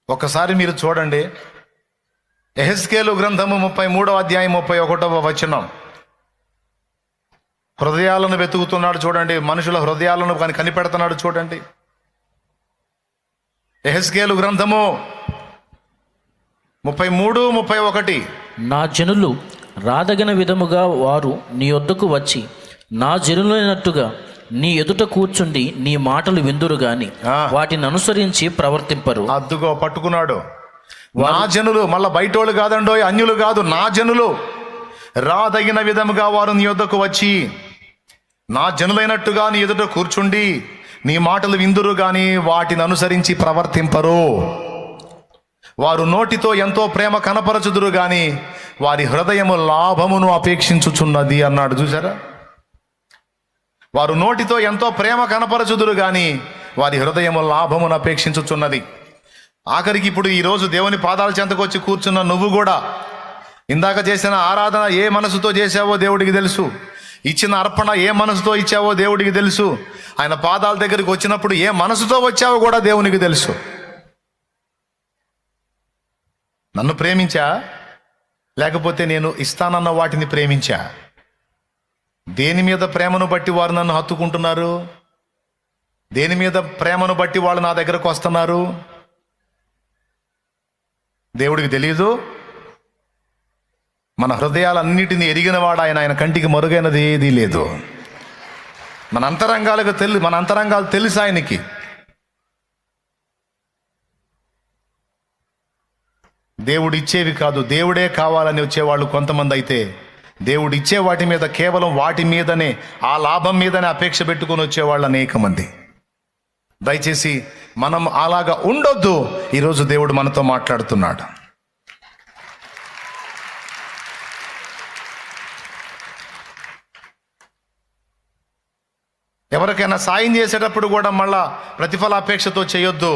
ఒకసారి మీరు చూడండి, యెహెజ్కేలు గ్రంథము 33వ అధ్యాయం 31వ వచనం. హృదయాలను వెతుకుతున్నాడు చూడండి, మనుషుల హృదయాలను కనిపెడుతున్నాడు చూడండి. యెహెజ్కేలు గ్రంథము 33, 31. నా జనులు రాదగిన విధముగా వారు నీ యొద్దకు వచ్చి నా జనులైనట్టుగా నీ ఎదుట కూర్చుండి నీ మాటలు విందురు గాని వాటిని అనుసరించి ప్రవర్తింపరు. అద్దుగో పట్టుకున్నాడు. నా జనులు, మళ్ళా బయటోళ్ళు కాదండో, అన్యులు కాదు, నా జనులు రాదగిన విధముగా వారు నీ యొద్దకు వచ్చి నా జనులైనట్టుగా నీ ఎదుట కూర్చుండి నీ మాటలు విందురు గాని వాటిని అనుసరించి ప్రవర్తింపరు. వారు నోటితో ఎంతో ప్రేమ కనపరచుదురు గాని వారి హృదయము లాభమును అపేక్షించుచున్నది అన్నాడు. చూసారా? వారు నోటితో ఎంతో ప్రేమ కనపరచుదురు గాని వారి హృదయము లాభమును అపేక్షించుచున్నది. ఆఖరికి ఇప్పుడు ఈరోజు దేవుని పాదాల చెంతకు వచ్చి కూర్చున్న నువ్వు కూడా ఇందాక చేసిన ఆరాధన ఏ మనసుతో చేశావో దేవుడికి తెలుసు. ఇచ్చిన అర్పణ ఏ మనసుతో ఇచ్చావో దేవుడికి తెలుసు. ఆయన పాదాల దగ్గరికి వచ్చినప్పుడు ఏ మనసుతో వచ్చావో కూడా దేవునికి తెలుసు. నన్ను ప్రేమించా, లేకపోతే నేను ఇస్తానన్న వాటిని ప్రేమించా? దేని మీద ప్రేమను బట్టి వారు నన్ను హత్తుకుంటున్నారు? దేని మీద ప్రేమను బట్టి వాళ్ళు నా దగ్గరకు వస్తున్నారు? దేవుడికి తెలియదు. మన హృదయాలన్నిటిని ఎరిగినవాడు ఆయన. ఆయన కంటికి మరుగైనది ఏదీ లేదు. మన అంతరంగాలు తెలుసు ఆయనకి. దేవుడు ఇచ్చేవి కాదు, దేవుడే కావాలని వచ్చేవాళ్ళు కొంతమంది అయితే, దేవుడు ఇచ్చే వాటి మీద, కేవలం వాటి మీదనే, ఆ లాభం మీదనే అపేక్ష పెట్టుకొని వచ్చేవాళ్ళు అనేక మంది. దయచేసి మనం అలాగా ఉండొద్దు. ఈరోజు దేవుడు మనతో మాట్లాడుతున్నాడు. ఎవరికైనా సాయం చేసేటప్పుడు కూడా మళ్ళా ప్రతిఫలాపేక్షతో చేయొద్దు.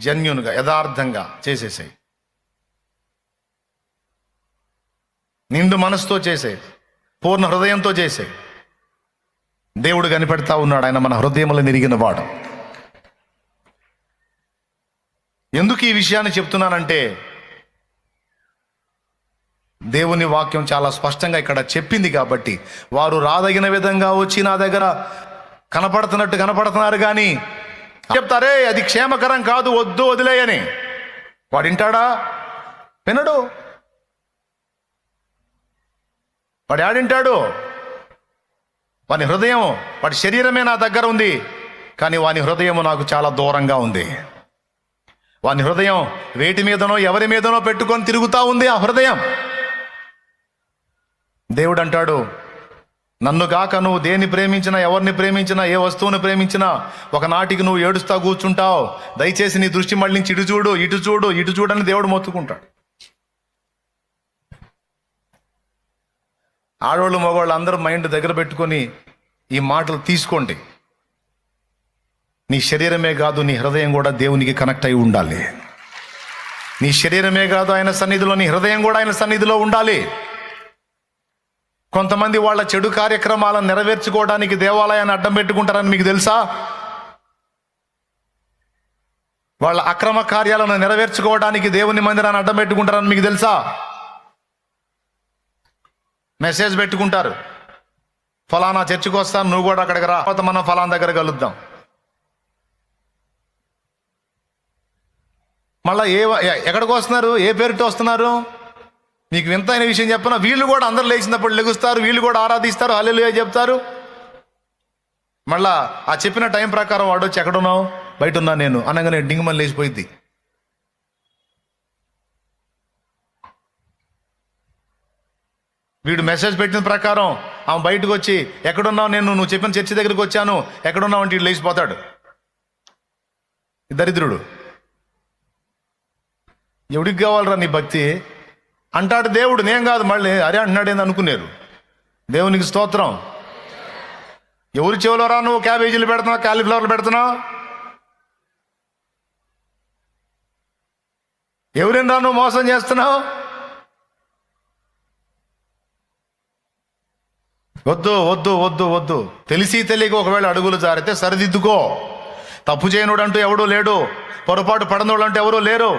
జెన్యూన్గా, యథార్థంగా చేసేసాయి. నిండు మనసుతో చేసే, పూర్ణ హృదయంతో చేసే. దేవుడు కనిపెడతా ఉన్నాడు. ఆయన మన హృదయములను ఎరిగిన వాడు. ఎందుకు ఈ విషయాన్ని చెప్తున్నానంటే, దేవుని వాక్యం చాలా స్పష్టంగా ఇక్కడ చెప్పింది కాబట్టి. వారు రాదగిన విధంగా వచ్చి నా దగ్గర కనపడుతున్నారు కానీ చెప్తారే అది క్షేమకరం కాదు, వద్దు, వదిలేయని. వాడు వింటాడా? వినడు. వాడు ఆడింటాడు. వాని హృదయం, వాడి శరీరమే నా దగ్గర ఉంది, కానీ వాని హృదయం నాకు చాలా దూరంగా ఉంది. వాని హృదయం వేటి మీదనో ఎవరి మీదనో పెట్టుకొని తిరుగుతూ ఉంది. ఆ హృదయం. దేవుడు అంటాడు, నన్ను కాక నువ్వు దేన్ని ప్రేమించినా, ఎవరిని ప్రేమించినా, ఏ వస్తువుని ప్రేమించినా ఒకనాటికి నువ్వు ఏడుస్తా కూర్చుంటావు. దయచేసి నీ దృష్టి మళ్ళించి ఇటు చూడు, ఇటు చూడు, ఇటు చూడని దేవుడు మొత్తుకుంటాడు. ఆడవాళ్ళు మగవాళ్ళు అందరూ మైండ్ దగ్గర పెట్టుకొని ఈ మాటలు తీసుకోండి. నీ శరీరమే కాదు, నీ హృదయం కూడా దేవునికి కనెక్ట్ అయి ఉండాలి. నీ శరీరమే కాదు ఆయన సన్నిధిలో, నీ హృదయం కూడా ఆయన సన్నిధిలో ఉండాలి. కొంతమంది వాళ్ళ చెడు కార్యక్రమాలను నెరవేర్చుకోవడానికి దేవాలయాన్ని అడ్డం పెట్టుకుంటారని మీకు తెలుసా? వాళ్ళ అక్రమ కార్యాలను నెరవేర్చుకోవడానికి దేవుని మందిరాన్ని అడ్డం పెట్టుకుంటారని మీకు తెలుసా? మెసేజ్ పెట్టుకుంటారు, ఫలానా చర్చికి వస్తాను, నువ్వు కూడా అక్కడికి రా, మనం ఫలానా దగ్గర కలుద్దాం. మళ్ళీ ఎక్కడికి వస్తున్నారు? ఏ పేరుతో వస్తున్నారు? మీకు వింతైన విషయం చెప్పనా, వీళ్ళు కూడా అందరు లేచినప్పుడు లెగుస్తారు, వీళ్ళు కూడా ఆరాధిస్తారు, హల్లెలూయా చెప్తారు. మళ్ళా ఆ చెప్పిన టైం ప్రకారం వాడు వచ్చి ఎక్కడున్నావు? బయట ఉన్నా నేను అనగానే డింగమని లేచిపోయింది. వీడు మెసేజ్ పెట్టిన ప్రకారం ఆమె బయటకు వచ్చి ఎక్కడున్నావు? నువ్వు చెప్పిన చర్చి దగ్గరికి వచ్చాను, ఎక్కడున్నావు అంటే వీడు లేచిపోతాడు. దరిద్రుడు. ఎవడికి కావాలరా నీ భక్తి అంటాడు దేవుడు. నేను కాదు. మళ్ళీ అరే అంటున్నాడేంది అనుకున్నారు. దేవునికి స్తోత్రం. ఎవరి చెవులో రా నువ్వు క్యాబేజీలు పెడుతున్నావు, కాలీఫ్లవర్లు పెడుతున్నావు? ఎవరిని రా నువ్వు మోసం చేస్తున్నావు? వద్దు వద్దు వద్దు వద్దు. తెలిసి తెలియక ఒకవేళ అడుగులు జారితే సరిదిద్దుకో. తప్పు చేయనుడు అంటూ ఎవడూ లేడు, పొరపాటు పడనోడు అంటూ ఎవరూ లేరు.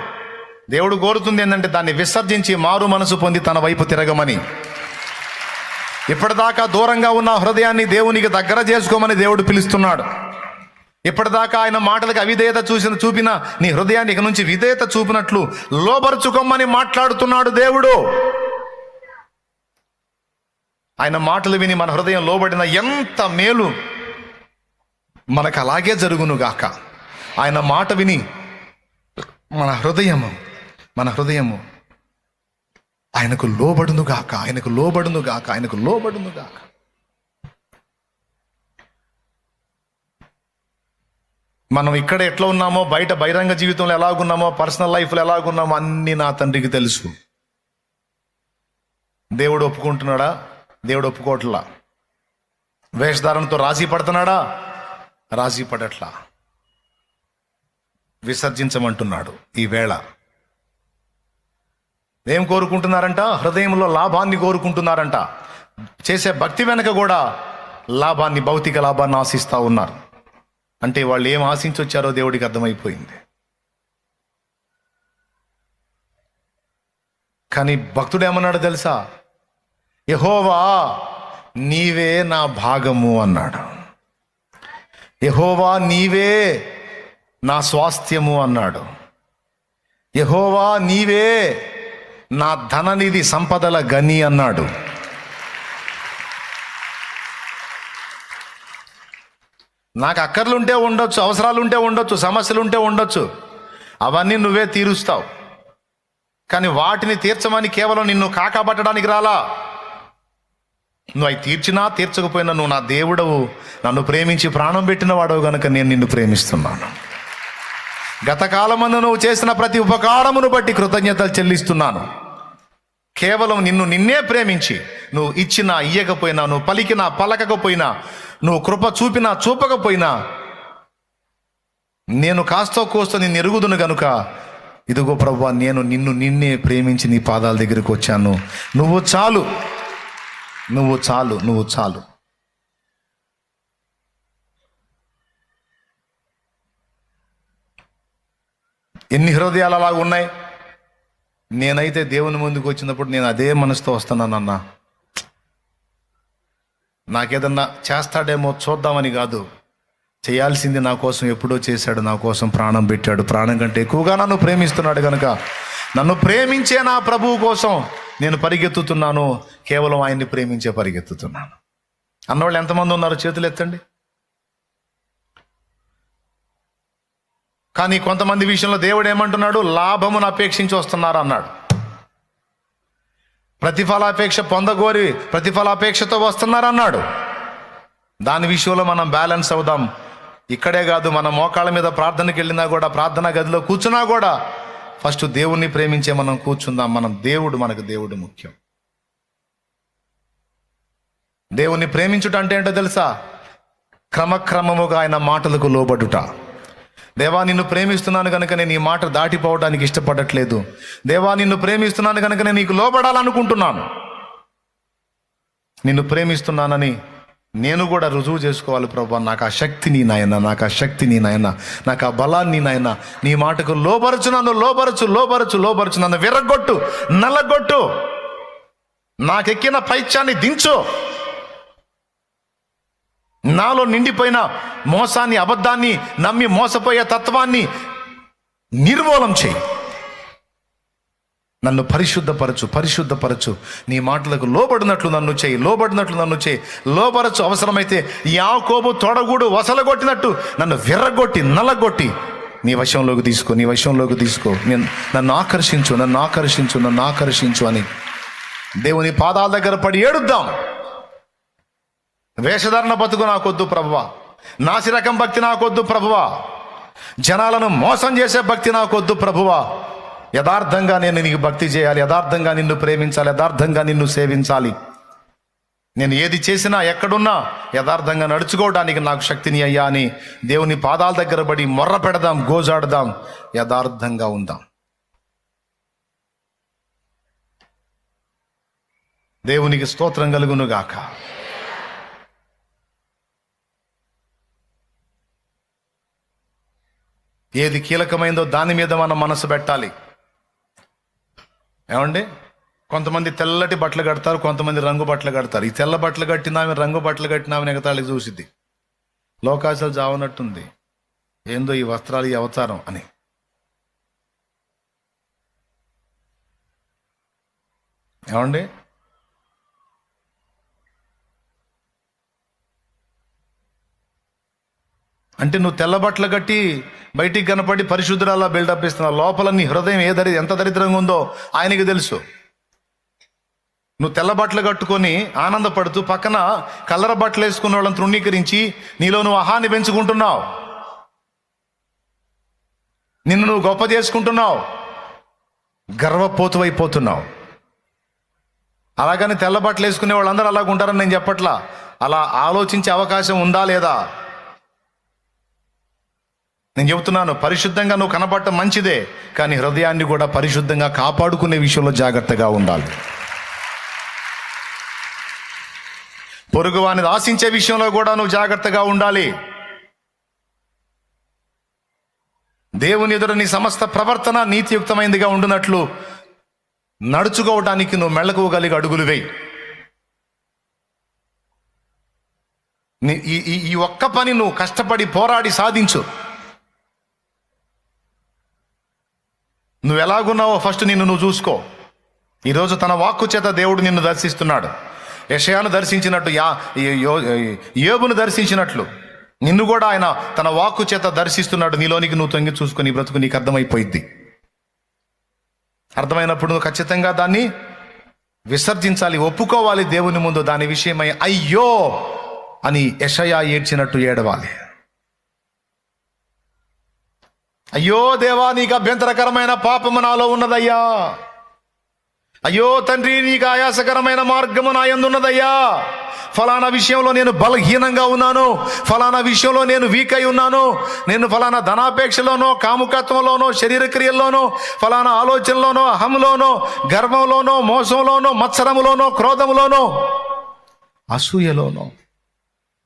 దేవుడు కోరుతుంది ఏంటంటే దాన్ని విసర్జించి మారు మనసు పొంది తన వైపు తిరగమని. ఇప్పటిదాకా దూరంగా ఉన్న హృదయాన్ని దేవునికి దగ్గర చేసుకోమని దేవుడు పిలుస్తున్నాడు. ఇప్పటిదాకా ఆయన మాటలకు అవిధేయత చూపిన నీ హృదయాన్ని ఇక నుంచి విధేయత చూపినట్లు లోబరుచుకోమని మాట్లాడుతున్నాడు దేవుడు. ఆయన మాటలు విని మన హృదయం లోబడిన ఎంత మేలు మనకు అలాగే జరుగునుగాక. ఆయన మాట విని మన హృదయము ఆయనకు లోబడునుగాక, ఆయనకు లోబడునుగాక, ఆయనకు లోబడునుగాక. మనం ఇక్కడ ఎట్లా ఉన్నామో, బయట బహిరంగ జీవితంలో ఎలాగున్నామో, పర్సనల్ లైఫ్లో ఎలాగున్నామో అన్నీ నా తండ్రికి తెలుసు. దేవుడు ఒప్పుకుంటున్నాడా? దేవుడు ఒప్పుకోవట్లా. వేషధారణతో రాజీ పడుతున్నాడా? రాజీ పడట్లా. విసర్జించమంటున్నాడు. ఈ వేళ ఏం కోరుకుంటున్నారంట? హృదయంలో లాభాన్ని కోరుకుంటున్నారంట. చేసే భక్తి వెనక కూడా లాభాన్ని, భౌతిక లాభాన్ని ఆశిస్తూ ఉన్నారు. అంటే వాళ్ళు ఏం ఆశించి వచ్చారో దేవుడికి అర్థమైపోయింది. కానీ భక్తుడు ఏమన్నాడు తెలుసా? యెహోవా నీవే నా భాగము అన్నాడు. యెహోవా నీవే నా స్వాస్థ్యము అన్నాడు. యెహోవా నీవే నా ధననిధి, సంపదల గని అన్నాడు. నాకు అక్కర్లుంటే ఉండొచ్చు, అవసరాలుంటే ఉండొచ్చు, సమస్యలుంటే ఉండొచ్చు, అవన్నీ నువ్వే తీరుస్తావు. కానీ వాటిని తీర్చమని కేవలం నిన్ను కాకాబట్టడానికి రాలా. నువ్వు అవి తీర్చినా తీర్చకపోయినా నువ్వు నా దేవుడవు, నన్ను ప్రేమించి ప్రాణం పెట్టిన వాడవు గనుక నేను నిన్ను ప్రేమిస్తున్నాను. గతకాలమందు నువ్వు చేసిన ప్రతి ఉపకారమును బట్టి కృతజ్ఞతలు చెల్లిస్తున్నాను. కేవలం నిన్నే ప్రేమించి నువ్వు ఇచ్చినా ఇయ్యకపోయినా, నువ్వు పలికినా పలకకపోయినా, నువ్వు కృప చూపినా చూపకపోయినా, నేను కాస్తో కోస్తో నిన్ను ఎరుగుదును గనుక ఇదిగో ప్రభువా, నేను నిన్నే ప్రేమించి నీ పాదాల దగ్గరికి వచ్చాను. నువ్వు చాలు, నువ్వు చాలు, నువ్వు చాలు. ఎన్ని హృదయాలు అలా ఉన్నాయి. నేనైతే దేవుని ముందుకు వచ్చినప్పుడు నేను అదే మనసుతో వస్తున్నానన్నా. నాకేదన్నా చేస్తాడేమో చూద్దామని కాదు, చేయాల్సింది నా కోసం ఎప్పుడో చేశాడు. నా కోసం ప్రాణం పెట్టాడు. ప్రాణం కంటే ఎక్కువగా నన్ను ప్రేమిస్తున్నాడు కనుక నన్ను ప్రేమించే నా ప్రభువు కోసం నేను పరిగెత్తుతున్నాను. కేవలం ఆయన్ని ప్రేమించే పరిగెత్తుతున్నాను అన్నవాళ్ళు ఎంతమంది ఉన్నారు? చేతులు ఎత్తండి. కానీ కొంతమంది విషయంలో దేవుడు ఏమంటున్నాడు? లాభమును అపేక్షించి వస్తున్నారు అన్నాడు. ప్రతిఫలాపేక్ష పొందగోరి ప్రతిఫలాపేక్షతో వస్తున్నారన్నాడు. దాని విషయంలో మనం బ్యాలెన్స్ అవుదాం. ఇక్కడే కాదు, మన మోకాళ్ళ మీద ప్రార్థనకి వెళ్ళినా కూడా, ప్రార్థనా గదిలో కూర్చున్నా కూడా ఫస్ట్ దేవుణ్ణి ప్రేమించే మనం కూర్చుందాం. మనకు దేవుడు ముఖ్యం. దేవుణ్ణి ప్రేమించుట అంటే ఏంటో తెలుసా? క్రమక్రమముగా ఆయన మాటలకు లోబడుట. దేవా నిన్ను ప్రేమిస్తున్నాను కనుక నేను ఈ మాట దాటిపోవడానికి ఇష్టపడట్లేదు. దేవా నిన్ను ప్రేమిస్తున్నాను కనుక నేను నీకు లోబడాలనుకుంటున్నాను. నిన్ను ప్రేమిస్తున్నానని నేను కూడా రుజువు చేసుకోవాలి ప్రభువా. నాకు ఆ శక్తి నీ నాయన, నాకు ఆ శక్తి నీ నాయన, నాకు ఆ బలాన్ని నాయన. నీ మాటకు లోబరచు, నన్ను లోబరచు, నన్ను విరగొట్టు, నల్లగొట్టు, నాకెక్కిన పైత్యాన్ని దించు. నాలో నిండిపోయిన మోసాన్ని, అబద్ధాన్ని నమ్మి మోసపోయే తత్వాన్ని చేయి. నన్ను పరిశుద్ధపరచు. నీ మాటలకు లోబడినట్లు నన్ను చేయి. లోబరచు. అవసరమైతే యాకోబు తొడగూడు వసలగొట్టినట్టు నన్ను విర్రగొట్టి, నల్లగొట్టి నీ వశంలోకి తీసుకో. నన్ను ఆకర్షించు అని దేవుని పాదాల దగ్గర పడి ఏడుద్దాం. వేషధారణ బతుకు నాకొద్దు ప్రభువా. నాసిరకం భక్తి నాకొద్దు ప్రభువా. జనాలను మోసం చేసే భక్తి నాకొద్దు ప్రభువా. యథార్థంగా నేను నీకు భక్తి చేయాలి, యథార్థంగా నిన్ను ప్రేమించాలి, యథార్థంగా నిన్ను సేవించాలి. నేను ఏది చేసినా, ఎక్కడున్నా యథార్థంగా నడుచుకోవడానికి నాకు శక్తిని అయ్యా అని దేవుని పాదాల దగ్గర పడి మొర్ర పెడదాం, గోజాడదాం, యథార్థంగా ఉందాం. దేవునికి స్తోత్రం కలుగునుగాక. ఏది కీలకమైందో దాని మీద మనం మనసు పెట్టాలి. ఏమండి, కొంతమంది తెల్లటి బట్టలు కడతారు, కొంతమంది రంగు బట్టలు కడతారు. ఈ తెల్ల బట్టలు కట్టినామె రంగు బట్టలు కట్టినామె ఎగతాళికి చూసిద్ది. లోకాశలు జావనట్టుంది, ఏందో ఈ వస్త్రాలు, ఈ అవతారం అని. ఏమండి, అంటే నువ్వు తెల్ల బట్టలు కట్టి బయటికి కనపడి పరిశుద్ధురాలా బిల్డప్ ఇస్తున్నావు. లోపల నీ హృదయం ఎంత దరిద్రంగా ఉందో ఆయనకి తెలుసు. నువ్వు తెల్ల బట్టలు కట్టుకొని ఆనందపడుతూ పక్కన కల్లర బట్టలు వేసుకున్న వాళ్ళని తృణీకరించి నీలో నువ్వు అహాన్ని పెంచుకుంటున్నావు, నిన్ను నువ్వు గొప్ప చేసుకుంటున్నావు, గర్వపోతువైపోతున్నావు. అలాగని తెల్ల బట్టలు వేసుకునే వాళ్ళందరూ అలాగ ఉంటారని నేను చెప్పట్లా. అలా ఆలోచించే అవకాశం ఉందా లేదా నేను చెబుతున్నాను. పరిశుద్ధంగా నువ్వు కనపడటం మంచిదే, కానీ హృదయాన్ని కూడా పరిశుద్ధంగా కాపాడుకునే విషయంలో జాగ్రత్తగా ఉండాలి. పొరుగువాని ఆశించే విషయంలో కూడా నువ్వు జాగ్రత్తగా ఉండాలి. దేవుని ఎదుట నీ సమస్త ప్రవర్తన నీతియుక్తమైనదిగా ఉండునట్లు నడుచుకోవడానికి నువ్వు మెళకువగలిగి అడుగులు వేయి. ఈ ఒక్క పని నువ్వు కష్టపడి పోరాడి సాధించు. నువ్వు ఎలాగున్నావో ఫస్ట్ నిన్ను నువ్వు చూసుకో. ఈరోజు తన వాక్కు చేత దేవుడు నిన్ను దర్శిస్తున్నాడు. యెషయాను దర్శించినట్టు, యోబును దర్శించినట్లు నిన్ను కూడా ఆయన తన వాక్కు చేత దర్శిస్తున్నాడు. నీలోనికి నువ్వు తొంగి చూసుకుని బ్రతుకు నీకు అర్థమైపోయింది. అర్థమైనప్పుడు నువ్వు ఖచ్చితంగా దాన్ని విసర్జించాలి, ఒప్పుకోవాలి దేవుని ముందు. దాని విషయమై అయ్యో అని యెషయా ఏడ్చినట్టు ఏడవాలి. అయ్యో దేవా, నీకు అభ్యంతరకరమైన పాపము నాలో ఉన్నదయ్యా. అయ్యో తండ్రి, నీకు ఆయాసకరమైన మార్గము నా యందున్నదయ్యా. ఫలానా విషయంలో నేను బలహీనంగా ఉన్నాను, ఫలానా విషయంలో నేను వీక్ అయి ఉన్నాను, నేను ఫలానా ధనాపేక్షలోనో, కాముకత్వంలోనో, శరీర క్రియల్లోనో, ఫలానా ఆలోచనలోనో, అహంలోనో, గర్వంలోనో, మోసంలోనో, మత్సరములోనో, క్రోధములోనో, అసూయలోనో,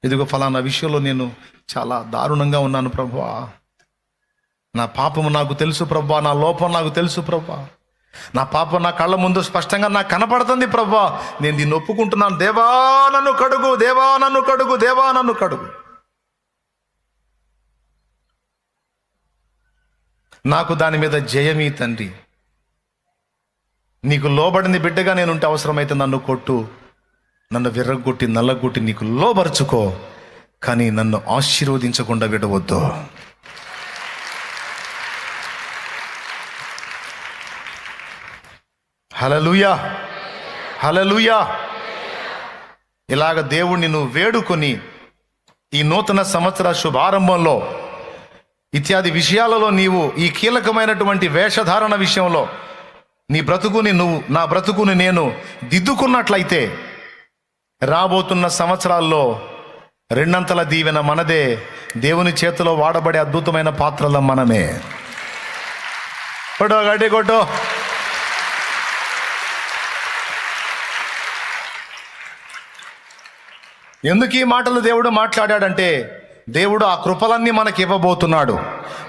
ఇదిగో ఫలానా విషయంలో నేను చాలా దారుణంగా ఉన్నాను ప్రభువా. నా పాపము నాకు తెలుసు ప్రభువా, నా లోపం నాకు తెలుసు ప్రభువా, నా పాపం నా కళ్ళ ముందు స్పష్టంగా నాకు కనపడుతుంది ప్రభువా. నేను దీన్ని ఒప్పుకుంటున్నాను. దేవా నన్ను కడుగు, దేవా నన్ను కడుగు, దేవా నన్ను కడుగు. నాకు దాని మీద జయమీ తండ్రి. నీకు లోబడింది బిడ్డగా నేనుంటే అవసరమైతే నన్ను కొట్టు, నన్ను విర్రగొట్టి నల్లగొట్టి నీకు లోబరుచుకో, కానీ నన్ను ఆశీర్వదించకుండా విడవద్దు. హల్లెలూయా, హల్లెలూయా. ఇలాగ దేవుణ్ణి నువ్వు వేడుకొని ఈ నూతన సంవత్సర శుభారంభంలో ఇత్యాది విషయాలలో నీవు ఈ కీలకమైనటువంటి వేషధారణ విషయంలో నా బ్రతుకుని నేను దిద్దుకున్నట్లయితే రాబోతున్న సంవత్సరాల్లో రెండంతల దీవెన మనదే. దేవుని చేతిలో వాడబడే అద్భుతమైన పాత్రల మనమే. కొట్టో గడ్డి కొట్టో. ఎందుకు ఈ మాటలు దేవుడు మాట్లాడాడంటే, దేవుడు ఆ కృపలన్నీ మనకి ఇవ్వబోతున్నాడు.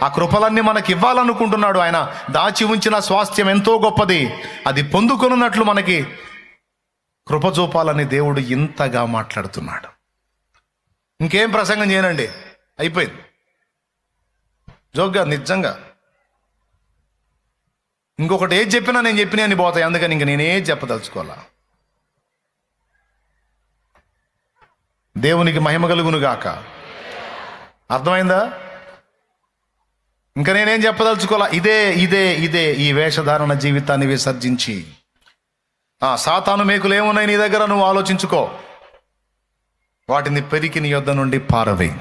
ఆ కృపలన్నీ మనకి ఇవ్వాలనుకుంటున్నాడు. ఆయన దాచి ఉంచిన స్వాస్థ్యం ఎంతో గొప్పది, అది పొందుకొనున్నట్లు మనకి కృప చూపాలని దేవుడు ఇంతగా మాట్లాడుతున్నాడు. ఇంకేం ప్రసంగం చేయనండి, అయిపోయింది. జోగ్గా నిజంగా ఇంకొకటి ఏది చెప్పినా నేను చెప్పినా అని పోతాయి. అందుకని ఇంక నేనేది చెప్పదలుచుకోవాలా. దేవునికి మహిమ కలుగును గాక. అర్థమైందా? ఇంకా నేనేం చెప్పదలుచుకోవాలా. ఇదే ఈ వేషధారణ జీవితాన్ని విసర్జించి సాతాను మేకులు ఏమున్నాయి నీ దగ్గర నువ్వు ఆలోచించుకో, వాటిని పెరికి నీ యొద్ద నుండి పారవేయి.